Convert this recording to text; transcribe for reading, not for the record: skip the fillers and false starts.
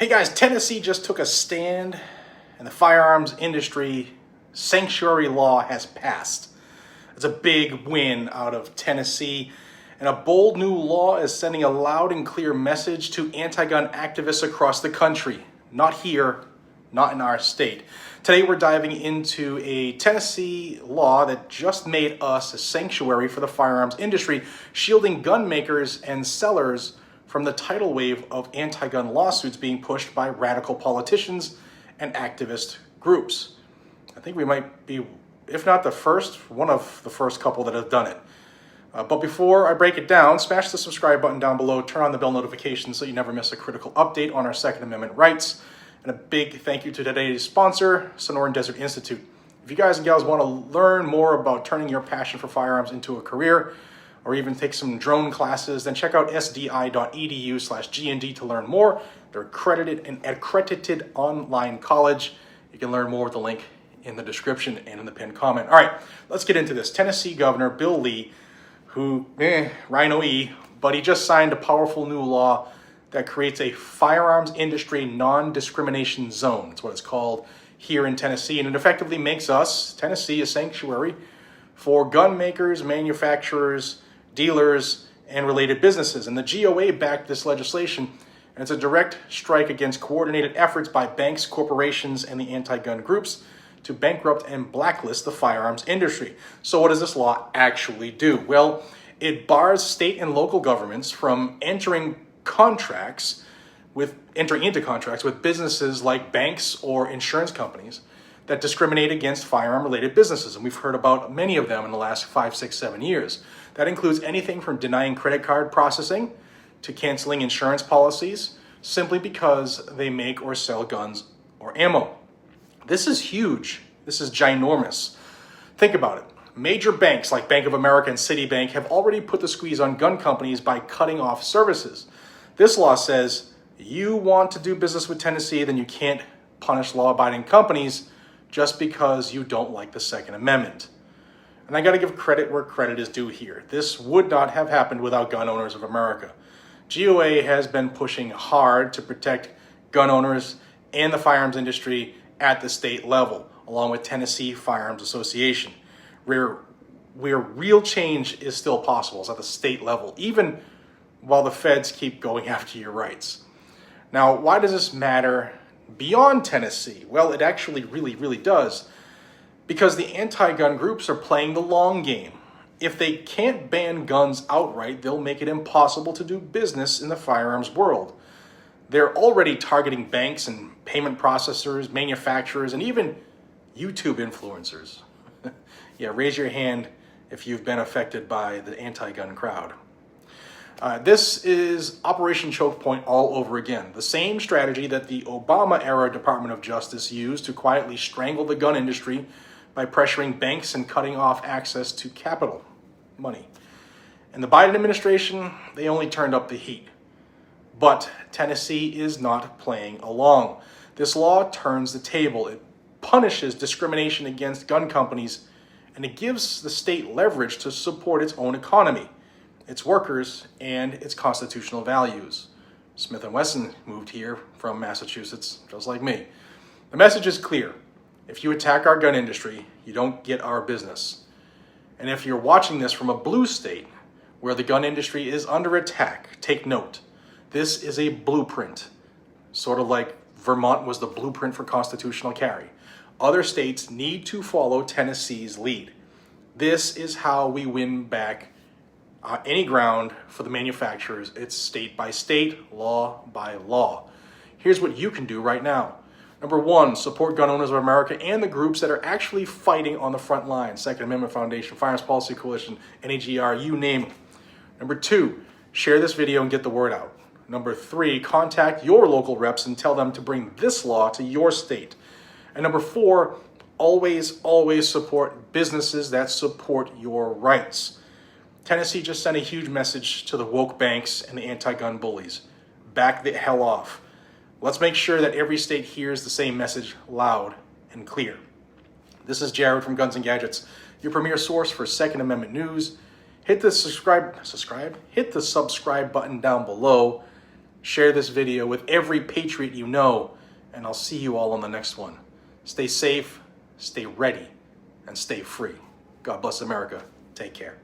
Hey guys, Tennessee just took a stand and the firearms industry sanctuary law has passed. It's a big win out of Tennessee, and a bold new law is sending a loud and clear message to anti-gun activists across the country. Not here, not in our state. Today we're diving into a Tennessee law that just made us a sanctuary for the firearms industry, shielding gun makers and sellers from the tidal wave of anti-gun lawsuits being pushed by radical politicians and activist groups. I think we might be, if not the first, one of the first couple that have done it. But before I break it down, smash the subscribe button down below, turn on the bell notifications so you never miss a critical update on our Second Amendment rights. And a big thank you to today's sponsor, Sonoran Desert Institute. If you guys and gals want to learn more about turning your passion for firearms into a career, or even take some drone classes, then check out sdi.edu/GND to learn more. They're accredited online college. You can learn more with the link in the description and in the pinned comment. All right, let's get into this. Tennessee Governor Bill Lee, who, Rhino E, but he just signed a powerful new law that creates a firearms industry non-discrimination zone. That's what it's called here in Tennessee, and it effectively makes us, Tennessee, a sanctuary for gun makers, manufacturers, dealers, and related businesses. And the GOA backed this legislation, and it's a direct strike against coordinated efforts by banks, corporations, and the anti-gun groups to bankrupt and blacklist the firearms industry. So what does this law actually do? Well, it bars state and local governments from entering into contracts with businesses like banks or insurance companies that discriminate against firearm-related businesses. And we've heard about many of them in the last 5, 6, 7 years. That includes anything from denying credit card processing to canceling insurance policies simply because they make or sell guns or ammo. This is huge. This is ginormous. Think about it. Major banks like Bank of America and Citibank have already put the squeeze on gun companies by cutting off services. This law says you want to do business with Tennessee, then you can't punish law-abiding companies just because you don't like the Second Amendment. And I got to give credit where credit is due here. This would not have happened without Gun Owners of America. GOA has been pushing hard to protect gun owners and the firearms industry at the state level, along with Tennessee Firearms Association, where real change is still possible. It's at the state level, even while the feds keep going after your rights. Now, why does this matter beyond Tennessee? Well, it actually really does, because the anti-gun groups are playing the long game. If they can't ban guns outright, they'll make it impossible to do business in the firearms world. They're already targeting banks and payment processors, manufacturers, and even YouTube influencers. Yeah, raise your hand if you've been affected by the anti-gun crowd. This is Operation Chokepoint all over again. The same strategy that the Obama-era Department of Justice used to quietly strangle the gun industry by pressuring banks and cutting off access to capital money. And the Biden administration, they only turned up the heat. But Tennessee is not playing along. This law turns the table. It punishes discrimination against gun companies, and it gives the state leverage to support its own economy, its workers, and its constitutional values. Smith & Wesson moved here from Massachusetts, just like me. The message is clear. If you attack our gun industry, you don't get our business. And if you're watching this from a blue state where the gun industry is under attack, take note. This is a blueprint, sort of like Vermont was the blueprint for constitutional carry. Other states need to follow Tennessee's lead. This is how we win back any ground for the manufacturers. It's state by state, law by law. Here's what you can do right now. Number one, support Gun Owners of America and the groups that are actually fighting on the front line. Second Amendment Foundation, Firearms Policy Coalition, NAGR, you name it. Number two, share this video and get the word out. Number three, contact your local reps and tell them to bring this law to your state. And number four, always support businesses that support your rights. Tennessee just sent a huge message to the woke banks and the anti-gun bullies. Back the hell off. Let's make sure that every state hears the same message loud and clear. This is Jared from Guns and Gadgets, your premier source for Second Amendment news. Hit the subscribe button down below. Share this video with every patriot you know, and I'll see you all on the next one. Stay safe, stay ready, and stay free. God bless America. Take care.